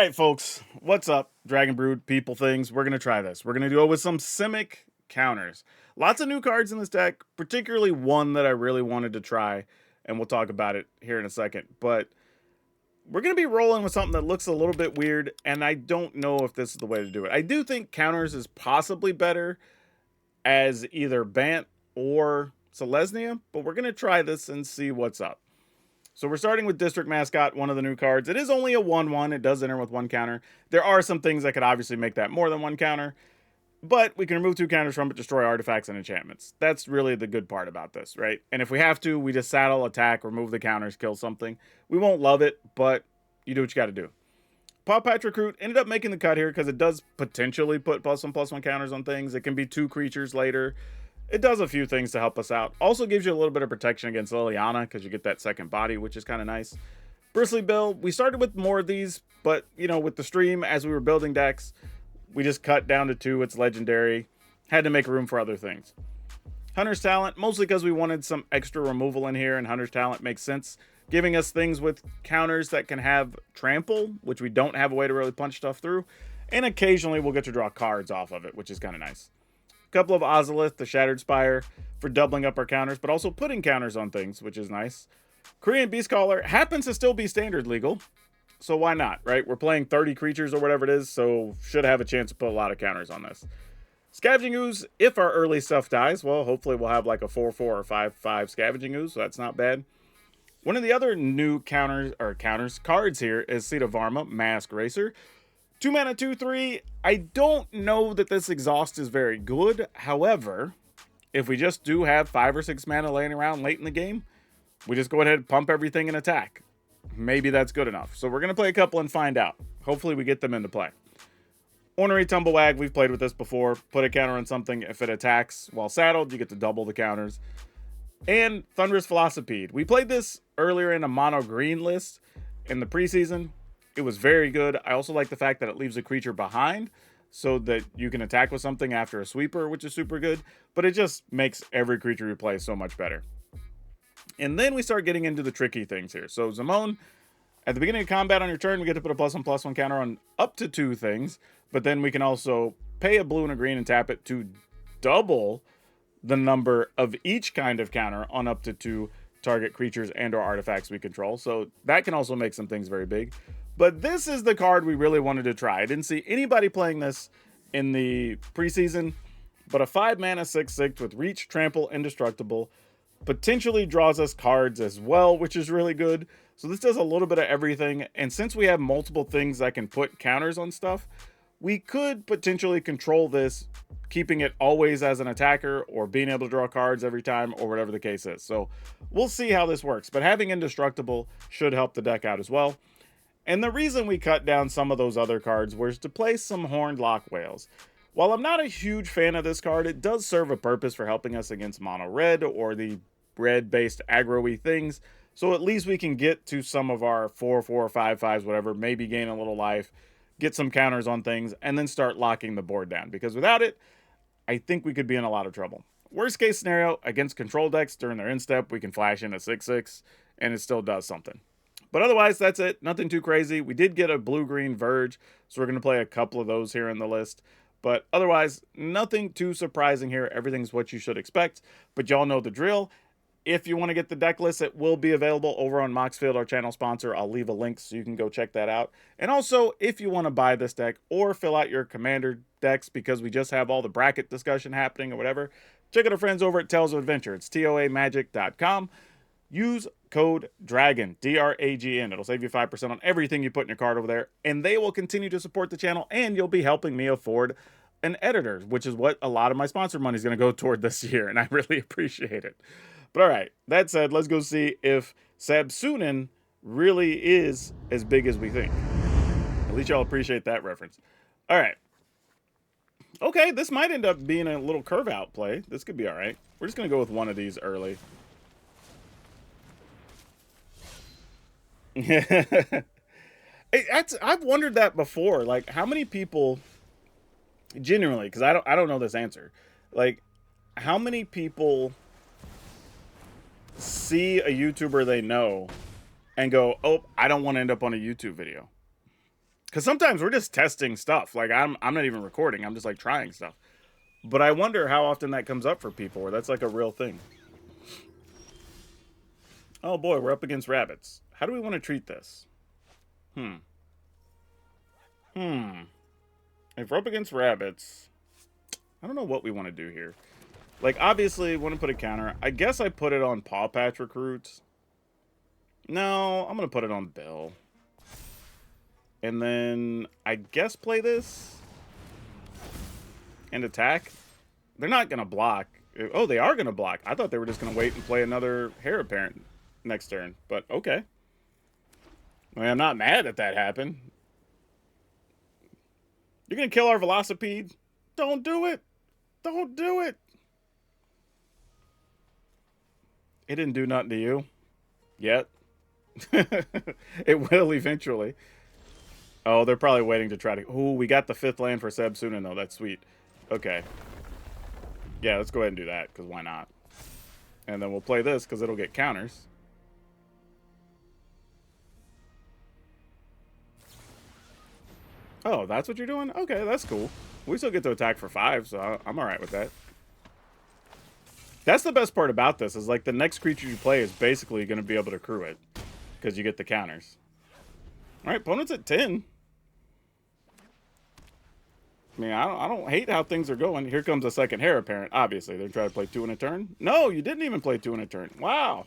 right, folks, what's up, Dragon Brood people things? We're going to try this. We're going to do it with some Simic counters. Lots of new cards in this deck, particularly one that I really wanted to try, and we'll talk about it here in a second. But we're going to be rolling with something that looks a little bit weird, and I don't know if this is the way to do it. I do think counters is possibly better as either Bant or Selesnya, but we're going to try this and see what's up. So we're starting with District Mascot, one of the new cards. It is only a 1/1. It does enter with one counter. There are some things that could obviously make that more than one counter, but we can remove two counters from it, destroy artifacts and enchantments. That's really the good part about this, right? And if we have to, we just saddle, attack, remove the counters, kill something. We won't love it, but you do what you got to do. Paw Patch Recruit ended up making the cut here because it does potentially put +1/+1 counters on things. It can be two creatures later. It does a few things to help us out. Also gives you a little bit of protection against Liliana because you get that second body, which is kind of nice. Bristly Bill, we started with more of these, but, you know, with the stream, as we were building decks, we just cut down to 2. It's legendary. Had to make room for other things. Hunter's Talent, mostly because we wanted some extra removal in here, and Hunter's Talent makes sense, giving us things with counters that can have Trample, which we don't have a way to really punch stuff through, and occasionally we'll get to draw cards off of it, which is kind of nice. Couple of Ozolith, the Shattered Spire, for doubling up our counters, but also putting counters on things, which is nice. Korean Beastcaller happens to still be standard legal, so why not, right? We're playing 30 creatures or whatever it is, so should have a chance to put a lot of counters on this. Scavenging Ooze, if our early stuff dies, well, hopefully we'll have like a 4/4 or 5/5 Scavenging Ooze, so that's not bad. One of the other new cards here is Seed of Varma, Mask Racer. 2 mana, 2/3. I don't know that this exhaust is very good. However, if we just do have 5 or 6 mana laying around late in the game, we just go ahead and pump everything and attack. Maybe that's good enough. So we're going to play a couple and find out. Hopefully we get them into play. Ornery Tumblewag, we've played with this before. Put a counter on something. If it attacks while saddled, you get to double the counters. And Thunderous Velocipede. We played this earlier in a mono green list in the preseason. It was very good. I also like the fact that it leaves a creature behind so that you can attack with something after a sweeper, which is super good. But it just makes every creature you play so much better. And then we start getting into the tricky things here. So Zamon, at the beginning of combat on your turn, we get to put a +1/+1 counter on up to 2 things. But then we can also pay a blue and a green and tap it to double the number of each kind of counter on up to 2 target creatures and or artifacts we control. So that can also make some things very big. But this is the card we really wanted to try. I didn't see anybody playing this in the preseason, but a 5 mana 6/6 with reach, trample, indestructible potentially draws us cards as well, which is really good. So this does a little bit of everything. And since we have multiple things that can put counters on stuff, we could potentially control this, keeping it always as an attacker or being able to draw cards every time or whatever the case is. So we'll see how this works. But having indestructible should help the deck out as well. And the reason we cut down some of those other cards was to play some Horned Lock Whales. While I'm not a huge fan of this card, it does serve a purpose for helping us against mono red or the red-based aggro-y things. So at least we can get to some of our 4/4, 5/5s, whatever, maybe gain a little life, get some counters on things, and then start locking the board down. Because without it, I think we could be in a lot of trouble. Worst case scenario, against control decks during their instep, we can flash in a 6/6, and it still does something. But otherwise, that's it. Nothing too crazy. We did get a blue-green Verge, so we're going to play a couple of those here in the list. But otherwise, nothing too surprising here. Everything's what you should expect. But y'all know the drill. If you want to get the deck list, it will be available over on Moxfield, our channel sponsor. I'll leave a link so you can go check that out. And also, if you want to buy this deck or fill out your commander decks because we just have all the bracket discussion happening or whatever, check out our friends over at Tales of Adventure. It's toamagic.com. Use code DRAGON, DRAGN. It'll save you 5% on everything you put in your card over there, and they will continue to support the channel, and you'll be helping me afford an editor, which is what a lot of my sponsor money is going to go toward this year, and I really appreciate it. But all right, that said, let's go see if Sab-Sunen really is as big as we think. At least y'all appreciate that reference. All right. Okay, this might end up being a little curve out play. This could be all right. We're just going to go with one of these early. I've wondered that before. Like, how many people, genuinely, because I don't know this answer. Like, how many people see a YouTuber they know and go, "Oh, I don't want to end up on a YouTube video." Because sometimes we're just testing stuff. Like, I'm not even recording. I'm just, like, trying stuff. But I wonder how often that comes up for people, where that's, like, a real thing. Oh, boy, we're up against rabbits. How do we want to treat this? If we're up against rabbits, I don't know what we want to do here. Like, obviously, want to put a counter. I guess I put it on Paw Patch Recruits. No, I'm going to put it on Bill. And then, I guess play this. And attack. They're not going to block. Oh, they are going to block. I thought they were just going to wait and play another Heir Apparent next turn. But, okay. I mean, I'm not mad that that happened. You're going to kill our Velocipede? Don't do it. Don't do it. It didn't do nothing to you. Yet. It will eventually. Oh, they're probably waiting to try to... Ooh, we got the 5th land for Sab-Sunen, though. That's sweet. Okay. Yeah, let's go ahead and do that, because why not? And then we'll play this, because it'll get counters. Oh, that's what you're doing? Okay, that's cool. We still get to attack for 5, so I'm alright with that. That's the best part about this, is like the next creature you play is basically going to be able to crew it. Because you get the counters. Alright, opponent's at 10. I mean, I don't hate how things are going. Here comes a second Heir Apparent. Obviously, they're trying to play 2 in a turn. No, you didn't even play 2 in a turn. Wow.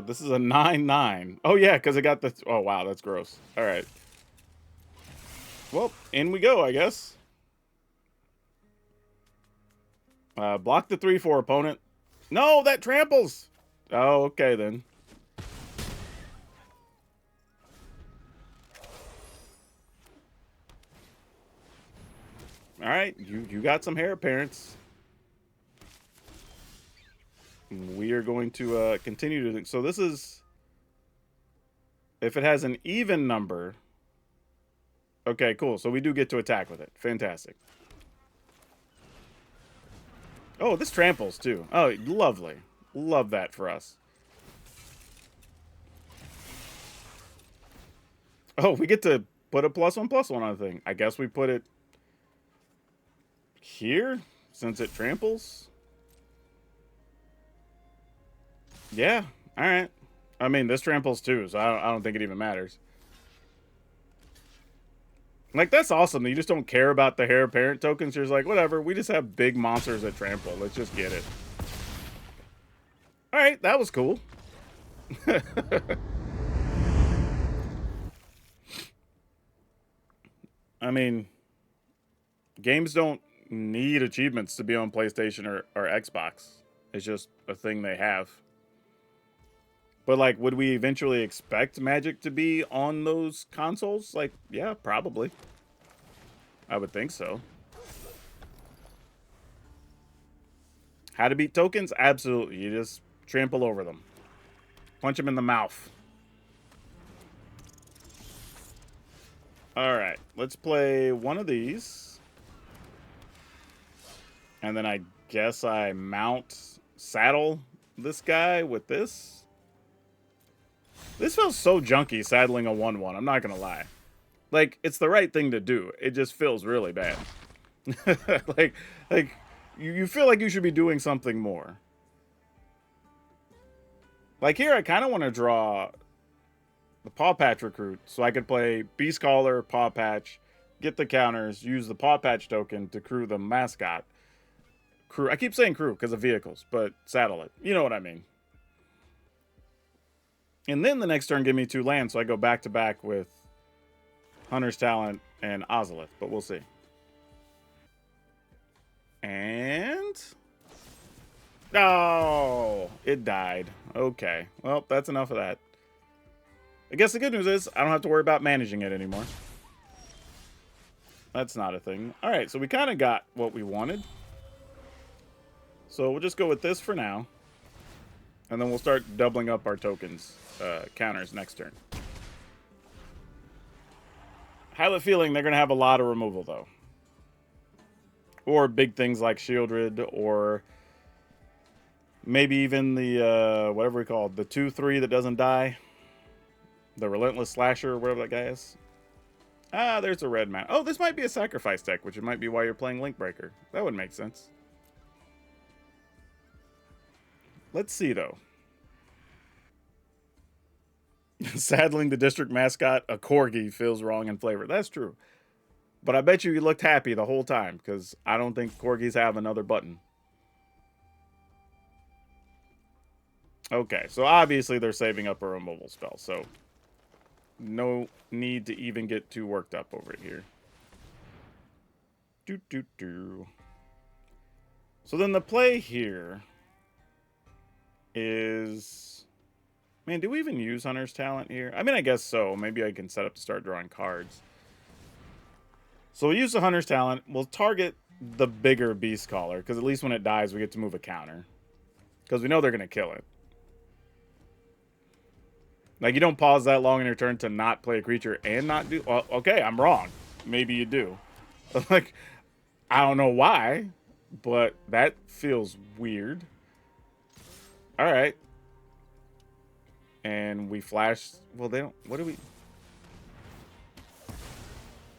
This is a 9/9. Oh, yeah, because it got the... Oh, wow, that's gross. All right. Well, in we go, I guess. Block the 3/4 opponent. No, that tramples. Oh, okay, then. All right, you got some Heir Apparents. We are going to continue to... So this is... If it has an even number... Okay, cool. So we do get to attack with it. Fantastic. Oh, this tramples, too. Oh, lovely. Love that for us. Oh, we get to put a +1/+1 on the thing. I guess we put it... here, since it tramples. Yeah, all right. I mean, this tramples too, so I don't think it even matters. Like, that's awesome. You just don't care about the Heir Apparent tokens. You're just like, whatever. We just have big monsters that trample. Let's just get it. All right, that was cool. I mean, games don't need achievements to be on PlayStation or Xbox. It's just a thing they have. But, like, would we eventually expect Magic to be on those consoles? Like, yeah, probably. I would think so. How to beat tokens? Absolutely. You just trample over them. Punch them in the mouth. Alright, let's play one of these. And then I guess I saddle this guy with this. This feels so junky, saddling a 1/1. I'm not going to lie. Like, it's the right thing to do. It just feels really bad. like you feel like you should be doing something more. Like, here, I kind of want to draw the Paw Patch Recruit, so I could play Beast Caller, Paw Patch, get the counters, use the Paw Patch token to crew the mascot. Crew. I keep saying crew because of vehicles, but saddle it. You know what I mean. And then the next turn give me 2 lands, so I go back-to-back with Hunter's Talent and Ozolith, but we'll see. And... oh, it died. Okay, well, that's enough of that. I guess the good news is I don't have to worry about managing it anymore. That's not a thing. All right, so we kind of got what we wanted. So we'll just go with this for now. And then we'll start doubling up our tokens, counters next turn. I have a feeling they're going to have a lot of removal, though. Or big things like Shieldred, or Maybe even the, whatever we call it, the 2/3 that doesn't die. The Relentless Slasher, or whatever that guy is. Ah, there's a red man. Oh, this might be a sacrifice deck, which it might be why you're playing Link Breaker. That would make sense. Let's see, though. Saddling the district mascot, a corgi, feels wrong in flavor. That's true. But I bet you looked happy the whole time, because I don't think corgis have another button. Okay, so obviously they're saving up a removal spell, so no need to even get too worked up over it here. So then the play here is... Man, do we even use Hunter's Talent here? I mean, I guess so. Maybe I can set up to start drawing cards. So we'll use the Hunter's Talent. We'll target the bigger Beast Caller, because at least when it dies, we get to move a counter. Because we know they're going to kill it. Like, you don't pause that long in your turn to not play a creature and not do... Well, okay, I'm wrong. Maybe you do. Like, I don't know why, but that feels weird. All right. And we flash... Well, they don't... What do we...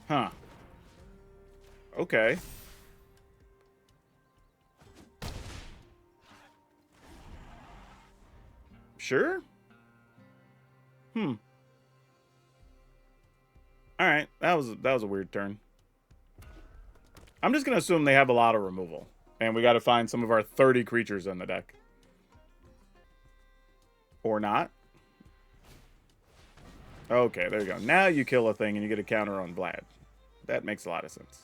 Huh. Okay. Sure? All right, that was a weird turn. I'm just gonna assume they have a lot of removal, and we got to find some of our 30 creatures in the deck, or not. Okay, there you go. Now you kill a thing and you get a counter on Vlad. That makes a lot of sense.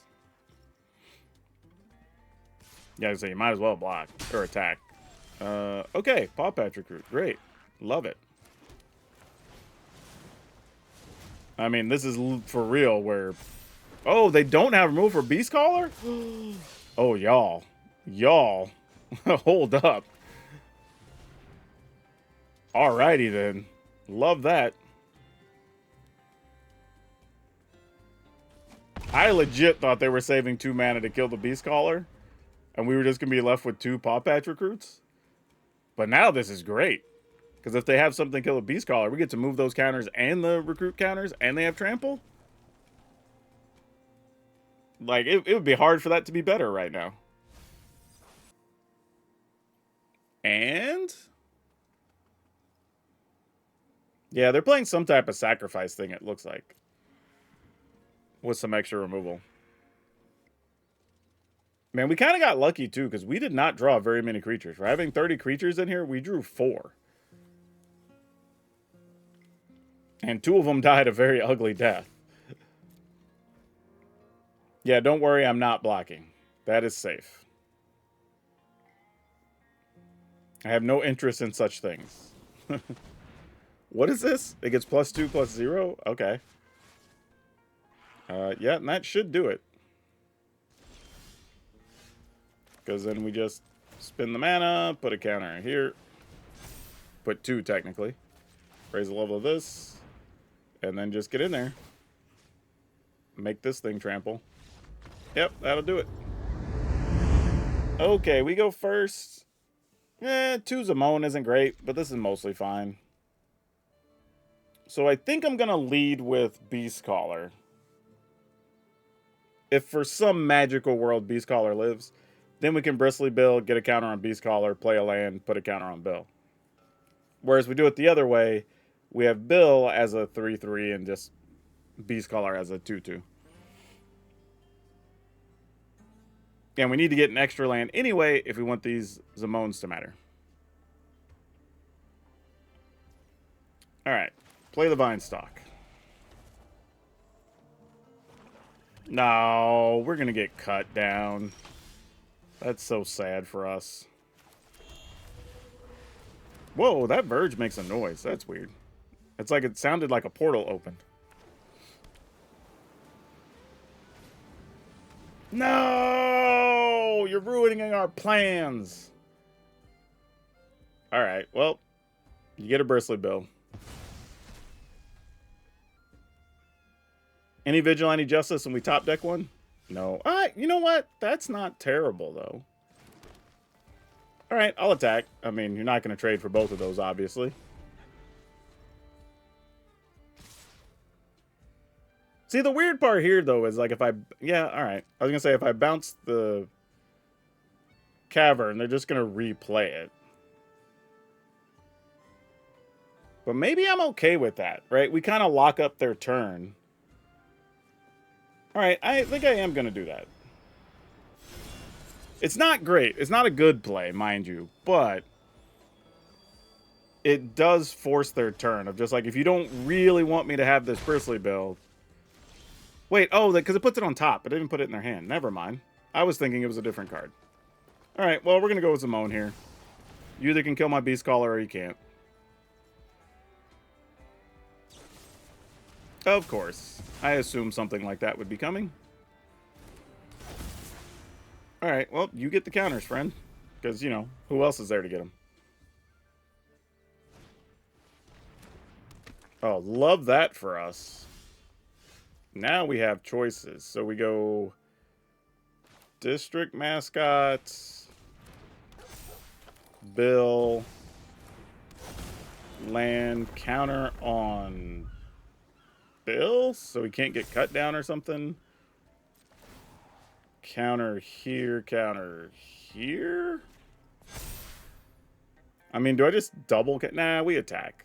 Yeah, so you might as well block or attack. Okay, Paw Patch Recruit, great, love it. I mean, this is for real where... Oh, they don't have removal for Beast Caller? Oh, y'all. Y'all. Hold up. Alrighty, then. Love that. I legit thought they were saving 2 mana to kill the Beast Caller, and we were just going to be left with 2 Paw Patch Recruits. But now this is great. Because if they have something kill a Beast Caller, we get to move those counters and the recruit counters, and they have trample. Like, it would be hard for that to be better right now. And... yeah, they're playing some type of sacrifice thing, it looks like. With some extra removal. Man, we kind of got lucky, too, because we did not draw very many creatures. For having 30 creatures in here, we drew 4. And 2 of them died a very ugly death. Yeah, don't worry, I'm not blocking. That is safe. I have no interest in such things. What is this? It gets +2/+0? Okay. Yeah, and that should do it. Because then we just spin the mana, put a counter here. Put 2, technically. Raise the level of this. And then just get in there. Make this thing trample. Yep, that'll do it. Okay, we go first. 2 Zamon isn't great, but this is mostly fine. So I think I'm going to lead with Beast Caller. If for some magical world Beast Caller lives, then we can Bristly Bill, get a counter on Beast Caller, play a land, put a counter on Bill. Whereas we do it the other way, we have Bill as a 3/3 and just Beast Caller as a 2/2. And we need to get an extra land anyway if we want these Zamons to matter. Alright, play the Vine Stalk. No, we're going to get cut down. That's so sad for us. Whoa, that Verge makes a noise. That's weird. It's like it sounded like a portal opened. No! You're ruining our plans. Alright, well, you get a Bristly Bill. Any Vigilante Justice and we top deck one? No. You know what? That's not terrible, though. All right, I'll attack. I mean, you're not going to trade for both of those, obviously. See, the weird part here, though, is like if I... Yeah, all right. I was going to say, if I bounce the Cavern, they're just going to replay it. But maybe I'm okay with that, right? We kind of lock up their turn. All right, I think I am going to do that. It's not great. It's not a good play, mind you. But it does force their turn of just like, if you don't really want me to have this Bristly build... Wait, oh, because it puts it on top. It didn't put it in their hand. Never mind. I was thinking it was a different card. All right, well, we're going to go with Simone here. You either can kill my Beast Caller or you can't. Of course. I assume something like that would be coming. All right, well, you get the counters, friend. Because, you know, who else is there to get them? Oh, love that for us. Now we have choices. So we go District Mascots, Bill, land, counter on Bill, so he can't get cut down or something. Counter here, counter here. I mean, do I just double? Nah, we attack.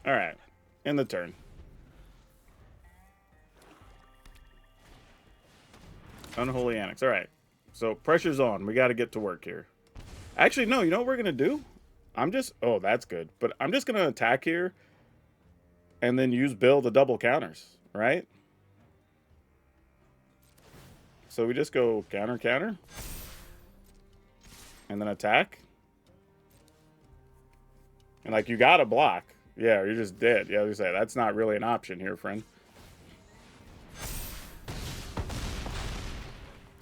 All right, end the turn. Unholy Annex. All right, so pressure's on. We got to get to work here. Actually, no, you know what we're gonna do? I'm just... Oh, that's good. But I'm just gonna attack here and then use Bill to double counters, right? So we just go counter, counter. And then attack. And, like, you gotta block. Yeah, you're just dead. Yeah, as I say, that's not really an option here, friend.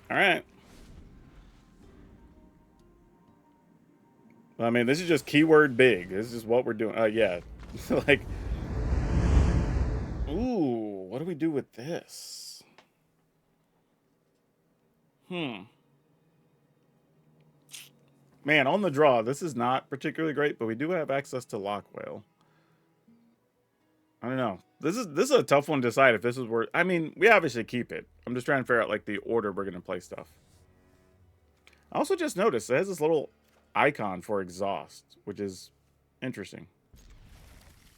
Alright. I mean, this is just keyword big. This is what we're doing. Yeah. Like... Ooh, what do we do with this? Man, on the draw, this is not particularly great, but we do have access to Lock Whale. I don't know. This is a tough one to decide if this is worth... I mean, we obviously keep it. I'm just trying to figure out, like, the order we're going to play stuff. I also just noticed it has this little icon for exhaust, which is interesting.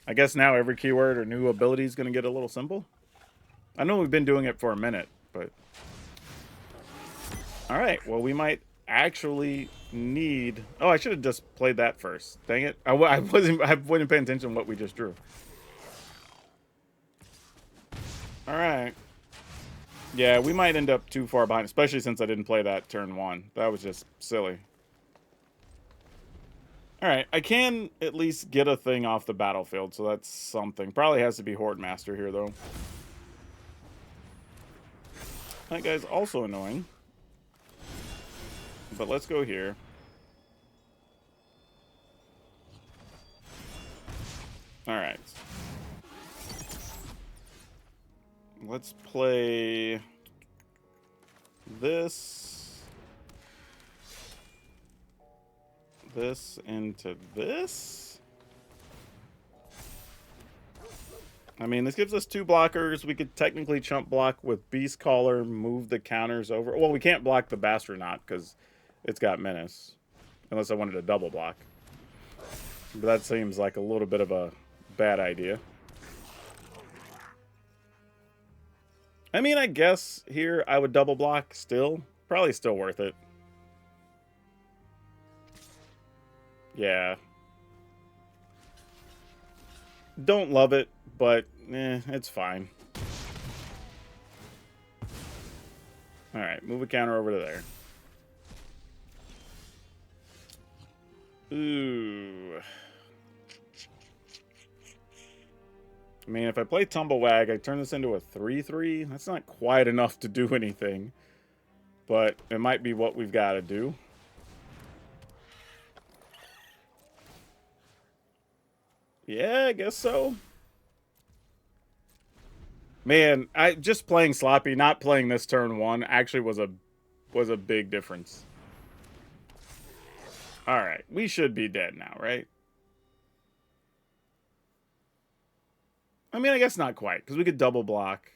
I guess now every keyword or new ability is going to get a little symbol. I know we've been doing it for a minute, but... Alright, well, we might actually need... Oh, I should have just played that first. Dang it. I wasn't paying attention to what we just drew. Alright. Yeah, we might end up too far behind, especially since I didn't play that turn one. That was just silly. Alright, I can at least get a thing off the battlefield, so that's something. Probably has to be Horde Master here, though. That guy's also annoying. But let's go here. Alright. Let's play this into this. I mean, this gives us 2 blockers. We could technically chump block with Beast Caller, move the counters over. Well, we can't block the Bastronaut because it's got Menace. Unless I wanted to double block. But that seems like a little bit of a bad idea. I mean, I guess here I would double block still. Probably still worth it. Yeah. Don't love it, but it's fine. Alright, move a counter over to there. Ooh. I mean, if I play Tumblewag, I turn this into a 3/3. That's not quite enough to do anything. But it might be what we've got to do. Yeah, I guess so. Man, just playing sloppy, not playing this turn one, actually was a big difference. Alright, we should be dead now, right? I mean, I guess not quite, because we could double block.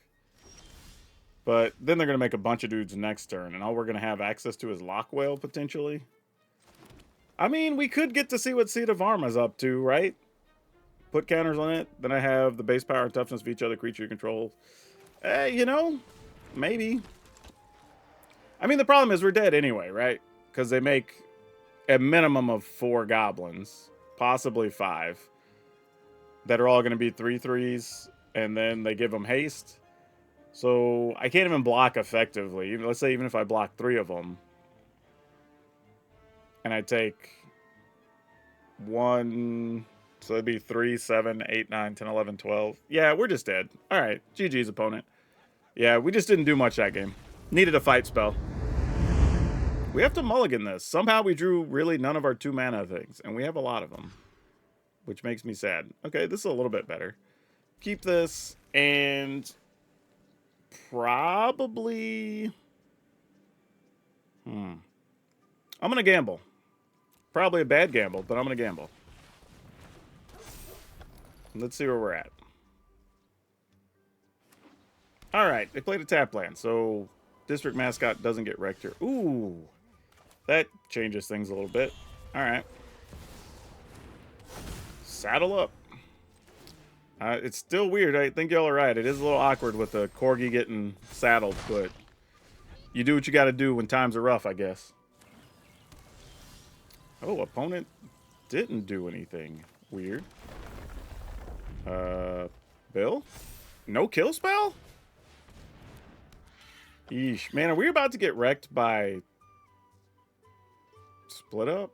But then they're going to make a bunch of dudes next turn, and all we're going to have access to is Lock Whale, potentially. I mean, we could get to see what Seed of Arma's up to, right? Put counters on it. Then I have the base power and toughness of each other creature you control. You know, maybe. I mean, the problem is we're dead anyway, right? Because they make a minimum of 4 goblins, possibly 5, that are all going to be 3/3s, and then they give them haste. So I can't even block effectively. Let's say even if I block 3 of them, and I take 1, so it'd be 3, 7, 8, 9, 10, 11, 12. Yeah, we're just dead. All right, GG's opponent. Yeah, we just didn't do much that game. Needed a fight spell. We have to mulligan this. Somehow we drew really none of our 2 mana things, and we have a lot of them, which makes me sad. Okay, this is a little bit better. Keep this, and probably... I'm going to gamble. Probably a bad gamble, but I'm going to gamble. Let's see where we're at. Alright, they played a tap land, so District Mascot doesn't get wrecked here. Ooh, that changes things a little bit. Alright. Saddle up. It's still weird. I think y'all are right. It is a little awkward with the Corgi getting saddled, but you do what you got to do when times are rough, I guess. Oh, opponent didn't do anything weird. Bill? No kill spell? Yeesh. Man, are we about to get wrecked by split up?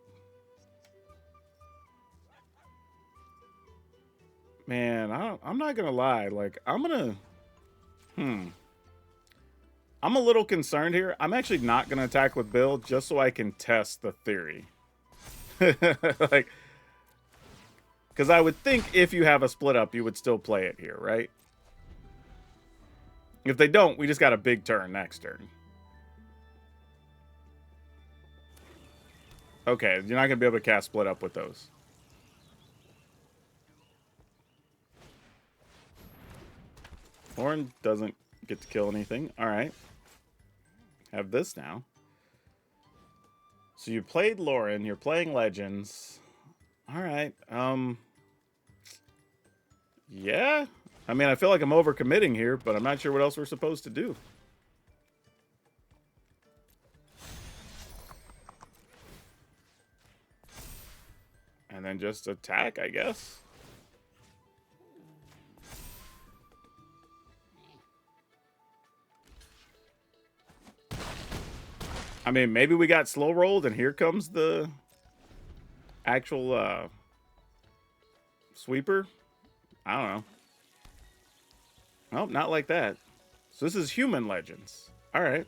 Man, I'm not gonna lie. Like, I'm a little concerned here. I'm actually not gonna attack with Bill just so I can test the theory. Like, because I would think if you have a split up, you would still play it here, right? If they don't, we just got a big turn next turn. Okay, you're not gonna be able to cast split up with those. Lauren doesn't get to kill anything. All right. Have this now. So you played Lauren. You're playing Legends. All right. Yeah. I mean, I feel like I'm overcommitting here, but I'm not sure what else we're supposed to do. And then just attack, I guess. I mean, maybe we got slow rolled and here comes the actual sweeper. I don't know. Nope, not like that. So this is Human Legends. All right.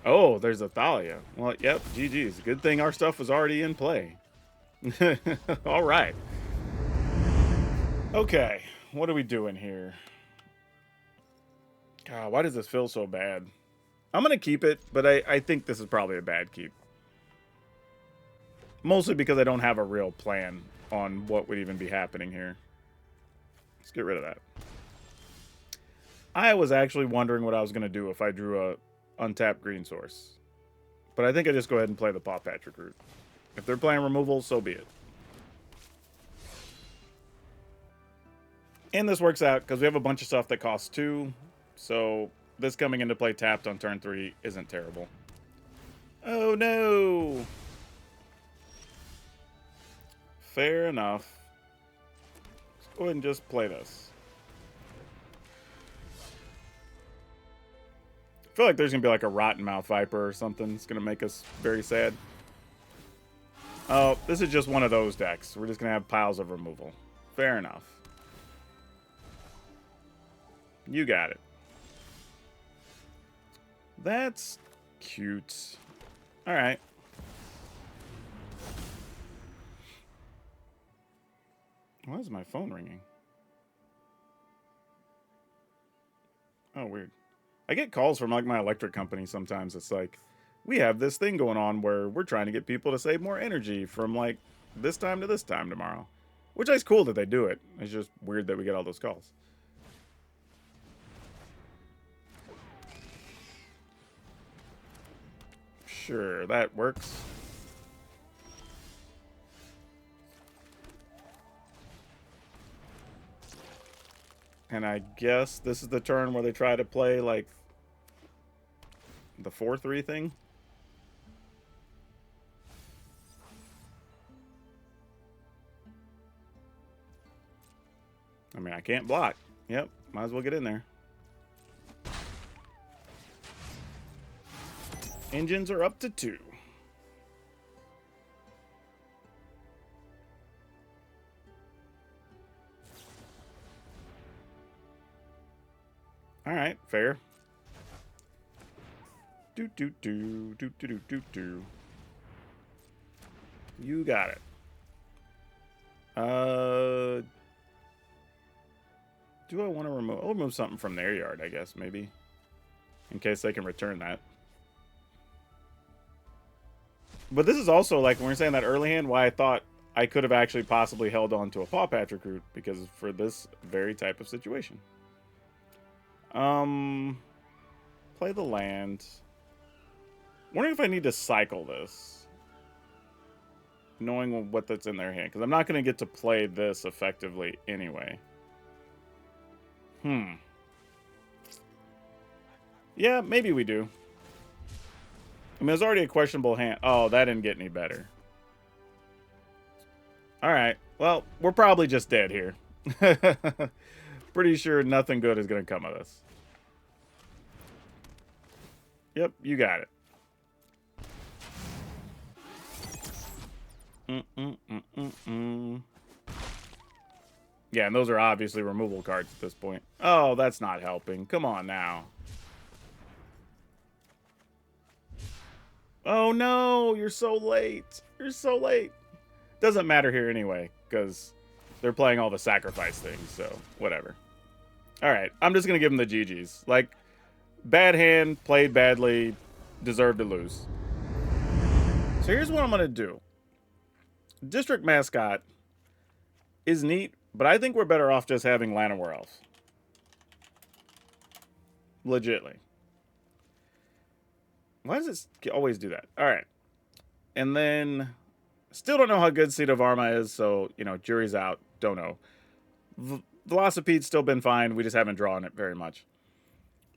Oh, there's a Thalia. Well, yep, GG's. Good thing our stuff was already in play. All right. Okay, what are we doing here? God, why does this feel so bad? I'm going to keep it, but I think this is probably a bad keep. Mostly because I don't have a real plan on what would even be happening here. Let's get rid of that. I was actually wondering what I was going to do if I drew a untapped green source. But I think I just go ahead and play the Paw Patrick route. If they're playing removal, so be it. And this works out because we have a bunch of stuff that costs 2. So this coming into play tapped on turn 3 isn't terrible. Oh no! Fair enough. Let's go ahead and just play this. I feel like there's going to be like a Rotten Mouth Viper or something. It's going to make us very sad. Oh, this is just one of those decks. We're just going to have piles of removal. Fair enough. You got it. That's cute. All right. Why is my phone ringing? Oh, weird. I get calls from like my electric company sometimes. It's like, we have this thing going on where we're trying to get people to save more energy from like this time to this time tomorrow. Which is cool that they do it. It's just weird that we get all those calls. Sure, that works. And I guess this is the turn where they try to play, like, the 4-3 thing. I mean, I can't block. Yep, might as well get in there. Engines are up to 2. All right, fair. Do. You got it. Do I want to remove? I'll remove something from their yard, I guess, maybe, in case they can return that. But this is also, like, when we're saying that early hand, why I thought I could have actually possibly held on to a Paw Patch Recruit, because for this very type of situation. Play the land. Wondering if I need to cycle this, knowing what that's in their hand, because I'm not going to get to play this effectively anyway. Yeah, maybe we do. I mean, there's already a questionable hand. Oh, that didn't get any better. Alright, well, we're probably just dead here. Pretty sure nothing good is going to come of this. Yep, you got it. Yeah, and those are obviously removal cards at this point. Oh, that's not helping. Come on now. Oh no, you're so late. You're so late. Doesn't matter here anyway, because they're playing all the sacrifice things, so whatever. Alright, I'm just going to give them the GGs. Like, bad hand, played badly, deserved to lose. So here's what I'm going to do. District Mascot is neat, but I think we're better off just having Llanowar Elves. Legitly. Why does it always do that? Alright. And then, still don't know how good Seat of Arma is, so, you know, jury's out. Don't know. Velocipede's still been fine. We just haven't drawn it very much.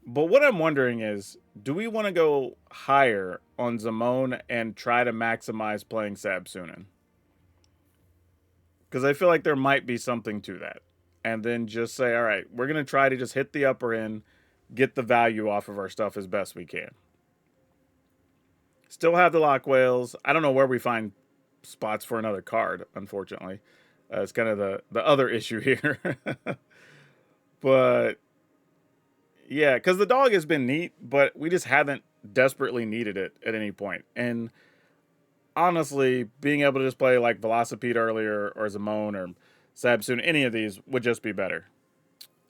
But what I'm wondering is, do we want to go higher on Zamone and try to maximize playing Sab-Sunen? Because I feel like there might be something to that. And then just say, all right, we're going to try to just hit the upper end, get the value off of our stuff as best we can. Still have the Lock Whales. I don't know where we find spots for another card, unfortunately. It's kind of the other issue here. But, yeah, because the dog has been neat, but we just haven't desperately needed it at any point. And honestly, being able to just play like Velocipede earlier, or Zamone, or Sab-Sunen, any of these would just be better.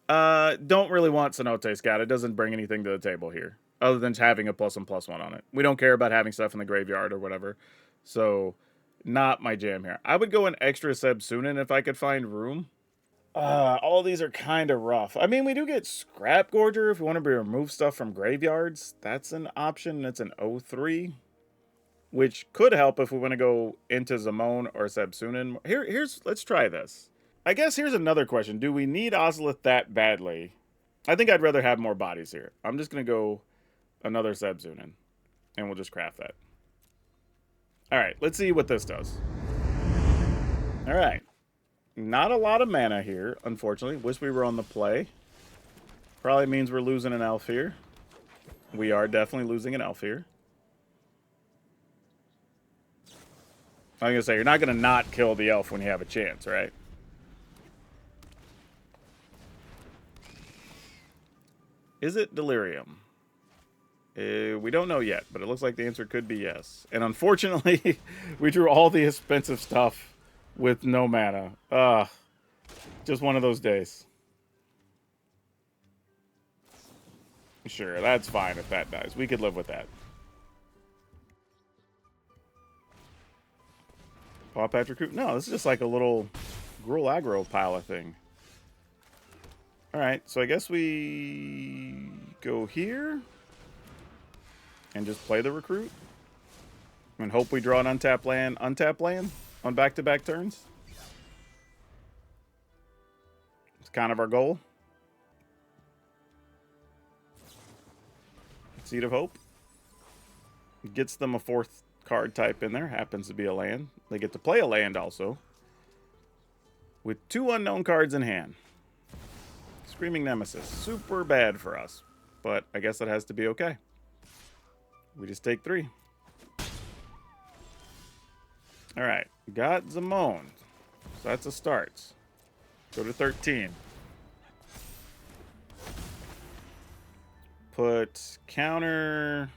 Don't really want Cenote Scout. It doesn't bring anything to the table here, other than having a +1/+1 on it. We don't care about having stuff in the graveyard or whatever. So, not my jam here. I would go an extra Sab-Sunen if I could find room. All these are kind of rough. I mean, we do get Scrap Gorger if we want to remove stuff from graveyards. That's an option. It's an 0-3, which could help if we want to go into Zamone or Sab-Sunen. Let's try this. I guess here's another question. Do we need Ozolith that badly? I think I'd rather have more bodies here. I'm just going to go another Sab-Sunen, and we'll just craft that. Alright, let's see what this does. Alright. Not a lot of mana here, unfortunately. Wish we were on the play. Probably means we're losing an elf here. We are definitely losing an elf here. I'm going to say, you're not going to not kill the elf when you have a chance, right? Is it Delirium? We don't know yet, but it looks like the answer could be yes. And unfortunately, we drew all the expensive stuff with no mana. Just one of those days. Sure, that's fine if that dies. We could live with that. Paw Patch Recruit? No, this is just like a little Gruul Aggro pile of thing. Alright, so I guess we go here and just play the Recruit. And hope we draw an untap land on back-to-back turns. It's kind of our goal. Seed of Hope. Gets them a 4th card type in there. Happens to be a land. They get to play a land also. With 2 unknown cards in hand. Screaming Nemesis. Super bad for us. But I guess that has to be okay. We just take 3. Alright. Got Zamon. So that's a start. Go to 13. Put counter,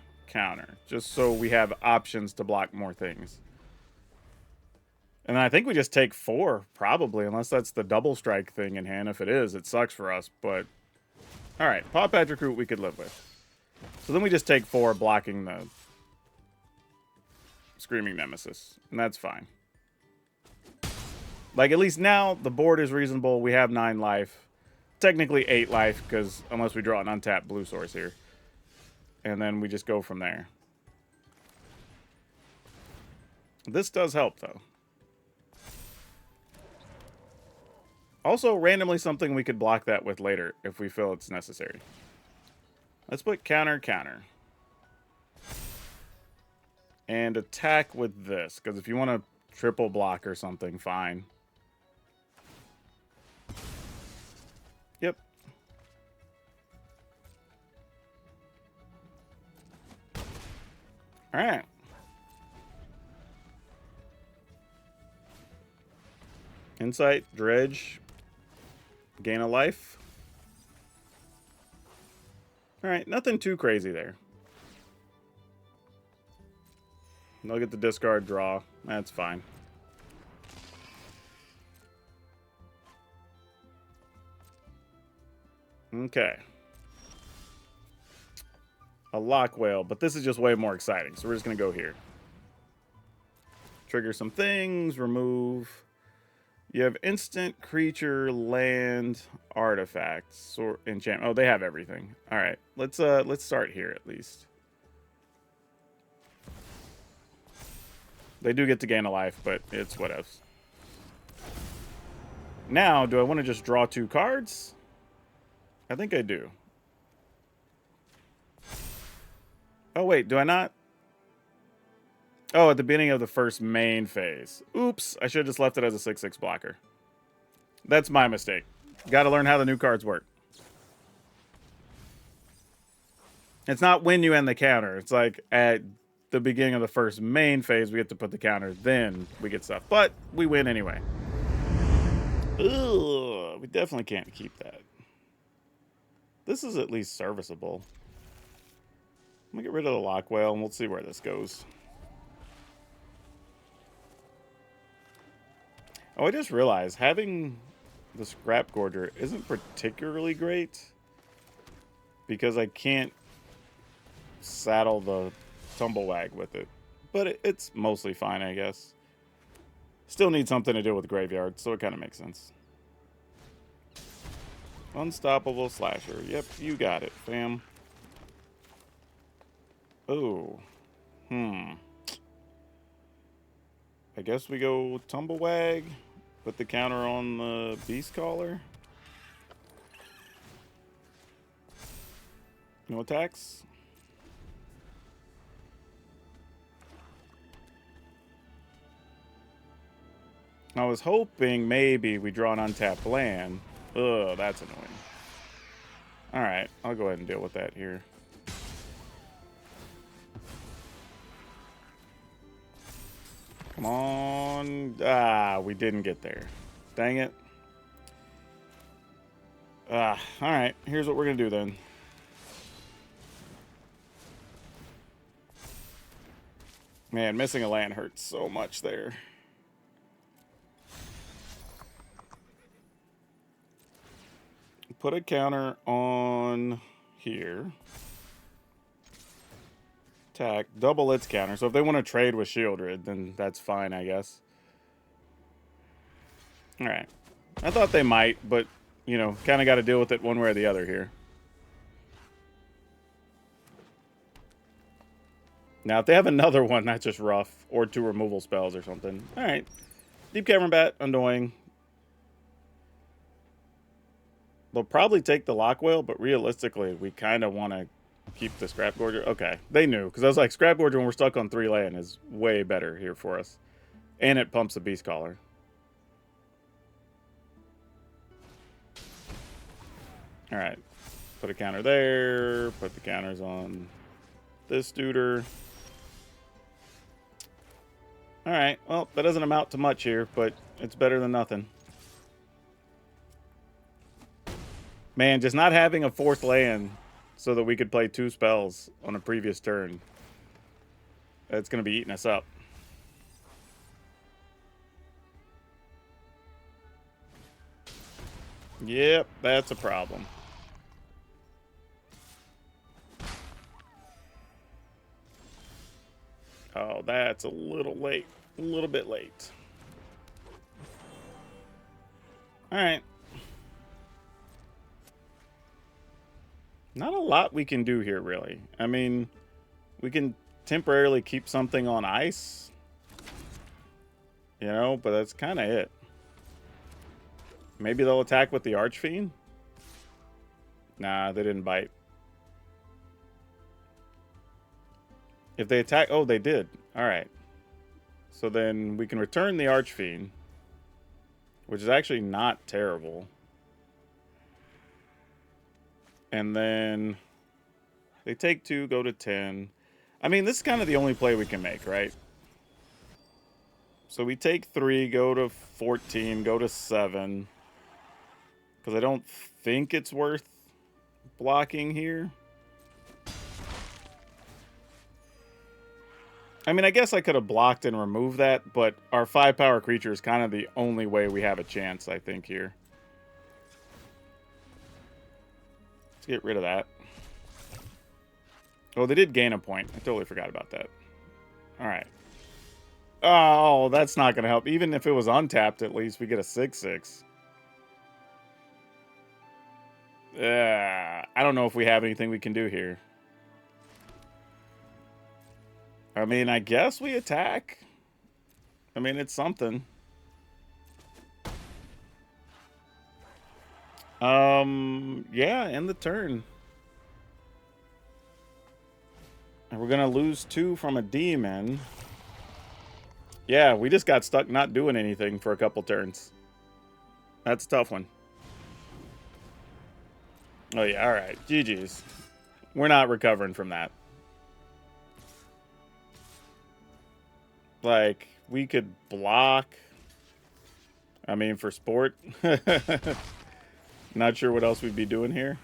just so we have options to block more things. And I think we just take 4, probably, unless that's the double strike thing in hand. If it is, it sucks for us, but... Alright, Paw Patch Recruit we could live with. So then we just take 4, blocking the Screaming Nemesis, and that's fine. Like, at least now, the board is reasonable. We have 9 life. Technically 8 life, because unless we draw an untapped blue source here. And then we just go from there. This does help, though. Also, randomly something we could block that with later, if we feel it's necessary. Let's put counter. And attack with this, because if you want to triple block or something, fine. Yep. Alright. Insight, Dredge, gain a life. Alright, nothing too crazy there. They'll get the discard draw. That's fine. Okay. A Lock Whale, but this is just way more exciting, so we're just going to go here. Trigger some things, remove. You have instant, creature, land, artifacts, or enchantment. Oh, they have everything. All right, let's start here at least. They do get to gain a life, but it's what else. Now, do I want to just draw 2 cards? I think I do. Oh, wait, do I not? Oh, at the beginning of the first main phase. Oops, I should have just left it as a 6/6 blocker. That's my mistake. Got to learn how the new cards work. It's not when you end the counter. It's like at the beginning of the first main phase, we get to put the counter, then we get stuff. But we win anyway. Ugh, we definitely can't keep that. This is at least serviceable. I'm going to get rid of the Lock Whale, and we'll see where this goes. Oh, I just realized having the Scrap Gorger isn't particularly great because I can't saddle the Tumblewag with it. But it's mostly fine, I guess. Still need something to do with Graveyard, so it kind of makes sense. Unstoppable Slasher. Yep, you got it, fam. Oh. I guess we go Tumblewag. Put the counter on the Beast Caller. No attacks. I was hoping maybe we draw an untapped land. Ugh, that's annoying. Alright, I'll go ahead and deal with that here. Come on. Ah, we didn't get there. Dang it. Alright, here's what we're going to do then. Man, missing a land hurts so much there. Put a counter on here. Attack. Double its counter. So if they want to trade with Shieldred, then that's fine, I guess. Alright. I thought they might, but, you know, kind of got to deal with it one way or the other here. Now, if they have another one, that's just rough. Or 2 removal spells or something. Alright. Deep Cavern Bat, annoying. They'll probably take the Lock Whale, but realistically, we kind of want to keep the Scrap Gorger. Okay, they knew. Because I was like, Scrap Gorger when we're stuck on 3 land is way better here for us. And it pumps the Beast Collar. Alright. Put a counter there. Put the counters on this duder. Alright, well, that doesn't amount to much here, but it's better than nothing. Man, just not having a 4th land so that we could play 2 spells on a previous turn. That's going to be eating us up. Yep, that's a problem. Oh, that's a little late. A little bit late. Alright. Not a lot we can do here, really. I mean, we can temporarily keep something on ice. You know, but that's kind of it. Maybe they'll attack with the Archfiend? Nah, they didn't bite. If they attack... Oh, they did. Alright. So then we can return the Archfiend. Which is actually not terrible. And then... They take 2, go to 10. I mean, this is kind of the only play we can make, right? So we take 3, go to 14, go to 7. Because I don't think it's worth blocking here. I mean, I guess I could have blocked and removed that, but our 5-power creature is kind of the only way we have a chance, I think, here. Let's get rid of that. Oh, they did gain a point. I totally forgot about that. Alright. Oh, that's not going to help. Even if it was untapped, at least we get a 6/6. I don't know if we have anything we can do here. I mean, I guess we attack. I mean, it's something. Yeah, end the turn. And we're gonna lose 2 from a demon. Yeah, we just got stuck not doing anything for a couple turns. That's a tough one. Oh yeah, alright. GG's. We're not recovering from that. Like, we could block. I mean, for sport. Not sure what else we'd be doing here.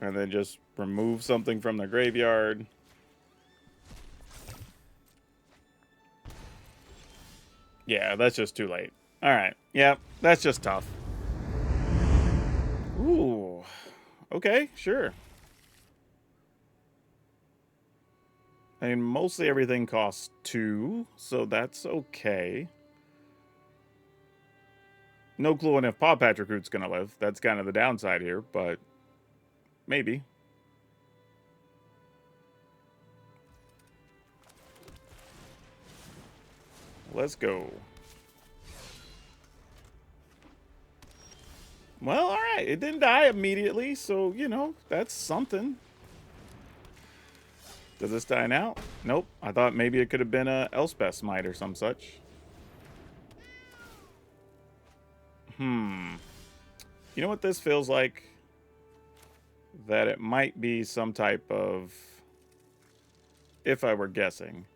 And then just remove something from the graveyard. Yeah, that's just too late. Alright. Yeah, that's just tough. Ooh. Okay, sure. I mean, mostly everything costs 2, so that's okay. No clue on if Paw Patch Recruit's gonna live. That's kind of the downside here, but maybe. Let's go. Well, alright. It didn't die immediately, so, you know, that's something. Does this die now? Nope. I thought maybe it could have been a Elspeth Smite or some such. You know what this feels like? That it might be some type of, if I were guessing,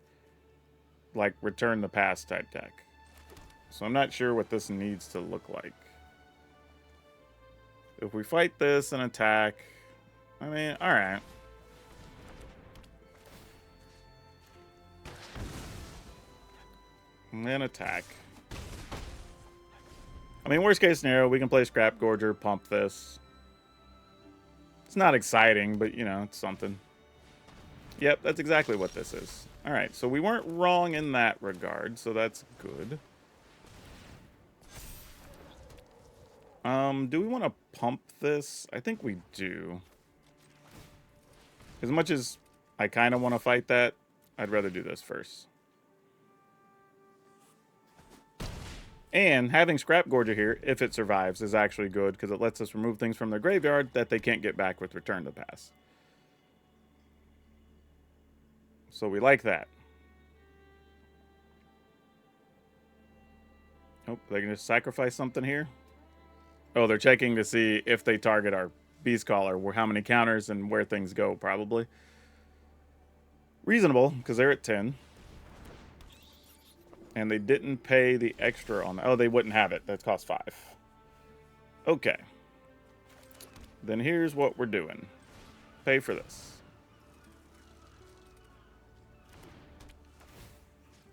like Return the Past type deck. So I'm not sure what this needs to look like. If we fight this and attack, I mean, alright. And then attack. I mean, worst case scenario, we can play Scrap Gorger, pump this. It's not exciting, but, you know, it's something. Yep, that's exactly what this is. Alright, so we weren't wrong in that regard, so that's good. Do we want to pump this? I think we do. As much as I kind of want to fight that, I'd rather do this first. And having Scrap Gorger here, if it survives, is actually good because it lets us remove things from their graveyard that they can't get back with Return to Pass. So we like that. Oh, they can just sacrifice something here. Oh, they're checking to see if they target our Beast Caller, how many counters and where things go, probably. Reasonable, because they're at 10. And they didn't pay the extra on that. Oh, they wouldn't have it. That costs 5. Okay. Then here's what we're doing. Pay for this.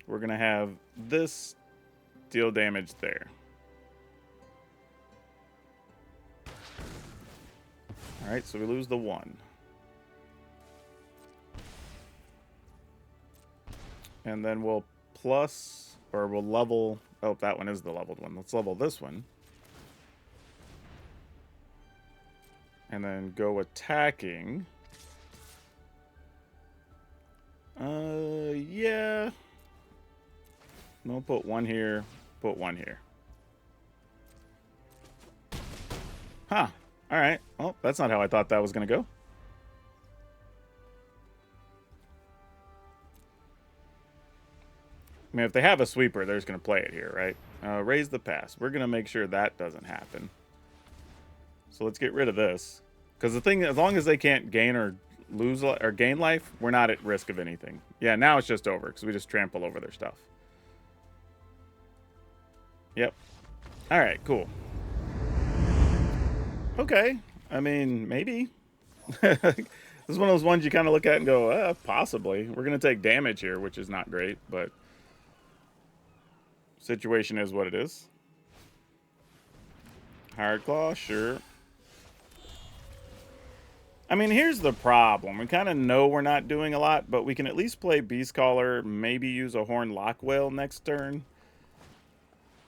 We're going to have this deal damage there. Alright, so we lose the 1. And then we'll plus, or we'll level. Oh, that one is the leveled one. Let's level this one. And then go attacking. Yeah. No, put 1 here. Put 1 here. Huh. Alright. Well, that's not how I thought that was going to go. I mean, if they have a sweeper, they're just going to play it here, right? Raise the pass. We're going to make sure that doesn't happen. So let's get rid of this. Because the thing, as long as they can't gain or lose or gain life, we're not at risk of anything. Yeah, now it's just over because we just trample over their stuff. Yep. All right, cool. Okay. I mean, maybe. This is one of those ones you kind of look at and go, possibly. We're going to take damage here, which is not great, but situation is what it is. Hard Claw, sure. I mean, here's the problem. We kind of know we're not doing a lot, but we can at least play Beast Caller, maybe use a Horn Lock Whale next turn,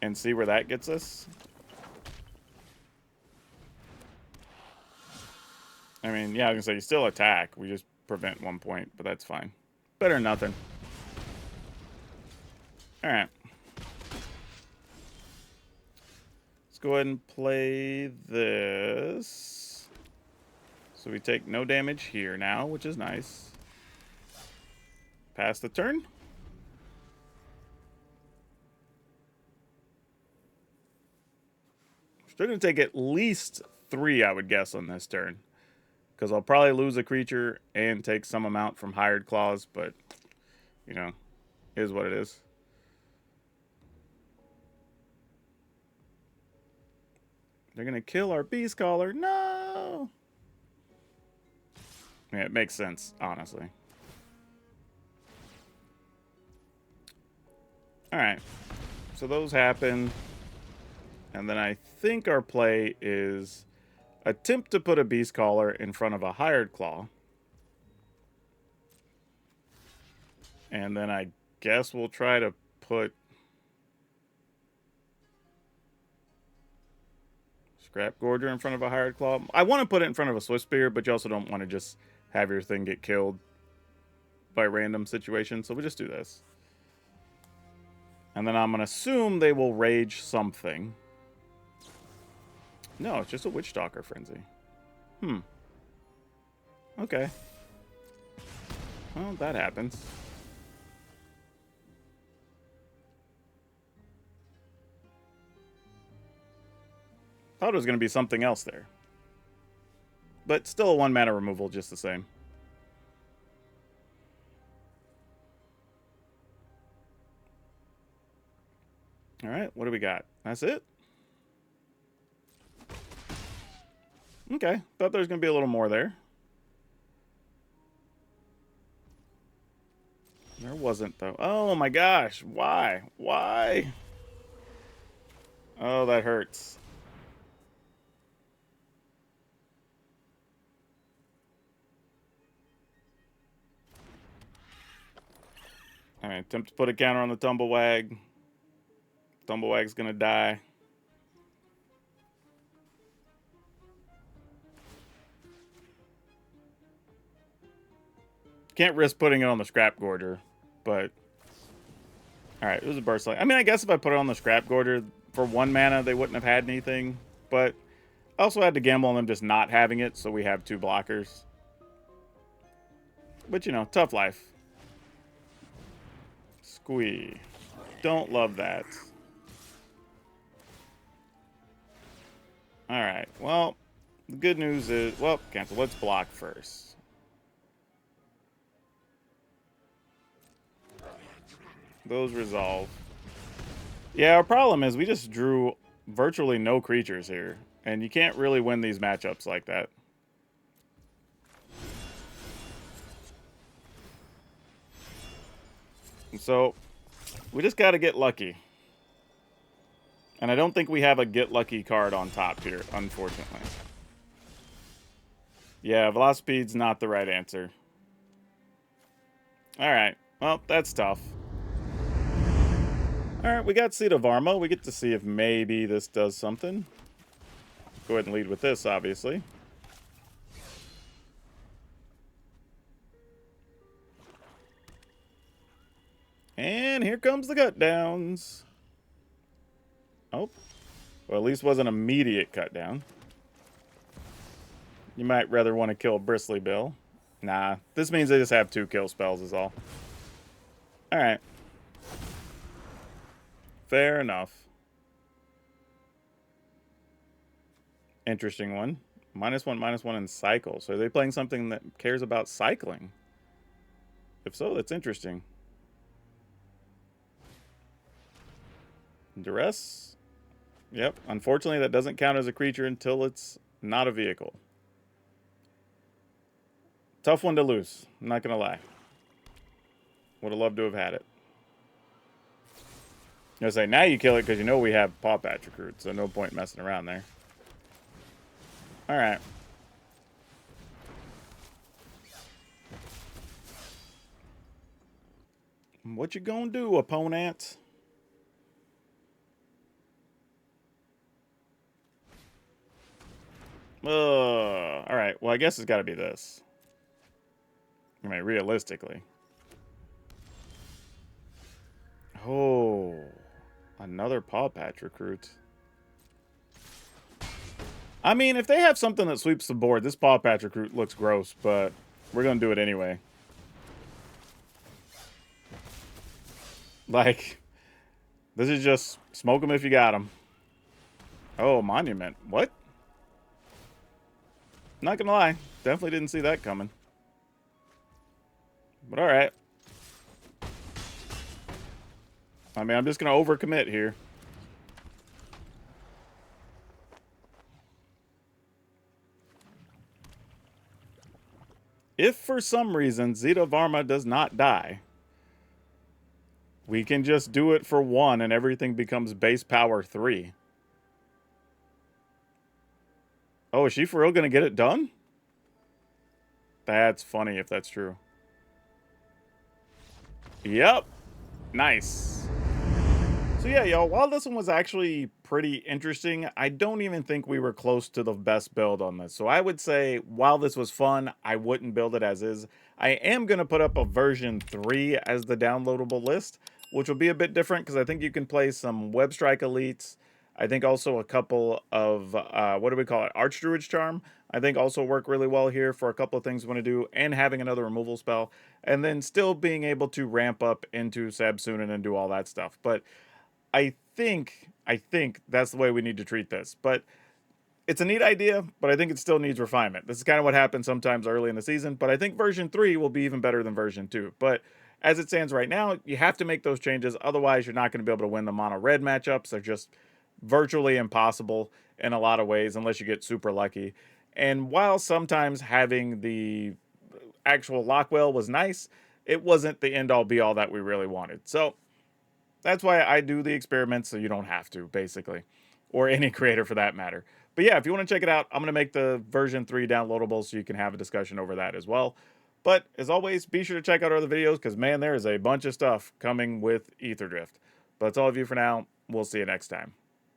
and see where that gets us. I mean, yeah, I was going to say, you still attack. We just prevent 1 point, but that's fine. Better than nothing. All right. Let's go ahead and play this. So we take no damage here now, which is nice. Pass the turn. Still going to take at least 3, I would guess, on this turn. Because I'll probably lose a creature and take some amount from Hired Claws, but, you know, is what it is. They're going to kill our Beast Caller. No! Yeah, it makes sense, honestly. Alright. So those happen. And then I think our play is attempt to put a Beast Caller in front of a Hired Claw. And then I guess we'll try to put Scrap Gorger in front of a Hired Claw. I want to put it in front of a Swift Spear, but you also don't want to just have your thing get killed by random situations. So we just do this. And then I'm going to assume they will rage something. No, it's just a Witchstalker Frenzy. Okay. Well, that happens. Thought it was going to be something else there. But still a 1 mana removal just the same. Alright, what do we got? That's it? Okay, thought there was going to be a little more there. There wasn't, though. Oh my gosh, why? Why? Oh, that hurts. Alright, attempt to put a counter on the Tumblewag. Tumblewag's gonna die. Can't risk putting it on the Scrap Gorger, but... Alright, it was a burst light. I mean, I guess if I put it on the Scrap Gorger, for 1 mana, they wouldn't have had anything, but I also had to gamble on them just not having it, so we have 2 blockers. But, you know, tough life. Squee. Don't love that. Alright, well, the good news is... Well, cancel. Let's block first. Those resolve. Yeah, our problem is we just drew virtually no creatures here. And you can't really win these matchups like that. So, we just got to get lucky. And I don't think we have a get lucky card on top here, unfortunately. Yeah, Velocipede's not the right answer. Alright, well, that's tough. Alright, we got Seed of Arma. We get to see if maybe this does something. Go ahead and lead with this, obviously. And here comes the cut downs. Oh. Well, at least wasn't an immediate cut down. You might rather want to kill Bristly Bill. Nah, this means they just have 2 kill spells is all. Alright. Fair enough. Interesting one. -1/-1 in cycle. So are they playing something that cares about cycling? If so, that's interesting. Duress. Yep. Unfortunately, that doesn't count as a creature until it's not a vehicle. Tough one to lose. I'm not going to lie. Would have loved to have had it. I was say, now you kill it because you know we have Paw Patch Recruit, so no point messing around there. Alright. What you gonna do, opponent? Alright, well I guess it's gotta be this. I mean, realistically. Oh, another Paw Patch Recruit. I mean, if they have something that sweeps the board, this Paw Patch Recruit looks gross, but we're going to do it anyway. Like, this is just smoke them if you got them. Oh, Monument. What? Not going to lie. Definitely didn't see that coming. But alright. I mean, I'm just going to overcommit here. If for some reason Seed of Arma does not die, we can just do it for 1 and everything becomes base power 3. Oh, is she for real going to get it done? That's funny if that's true. Yep. Nice. So yeah, y'all, while this one was actually pretty interesting, I don't even think we were close to the best build on this. So I would say, while this was fun, I wouldn't build it as is. I am going to put up a version 3 as the downloadable list, which will be a bit different because I think you can play some Web Strike Elites. I think also a couple of, what do we call it, Archdruid's Charm. I think also work really well here for a couple of things we want to do, and having another removal spell, and then still being able to ramp up into Sab-Sunen and do all that stuff. But I think that's the way we need to treat this. But it's a neat idea, but I think it still needs refinement. This is kind of what happens sometimes early in the season, but I think version 3 will be even better than version 2. But as it stands right now, you have to make those changes. Otherwise, you're not going to be able to win the mono red matchups. They're just virtually impossible in a lot of ways unless you get super lucky. And while sometimes having the actual Lockwell was nice, it wasn't the end-all be-all that we really wanted. So that's why I do the experiments, so you don't have to, basically. Or any creator for that matter. But yeah, if you want to check it out, I'm going to make the version 3 downloadable so you can have a discussion over that as well. But as always, be sure to check out our other videos because, man, there is a bunch of stuff coming with Aetherdrift. But that's all of you for now. We'll see you next time.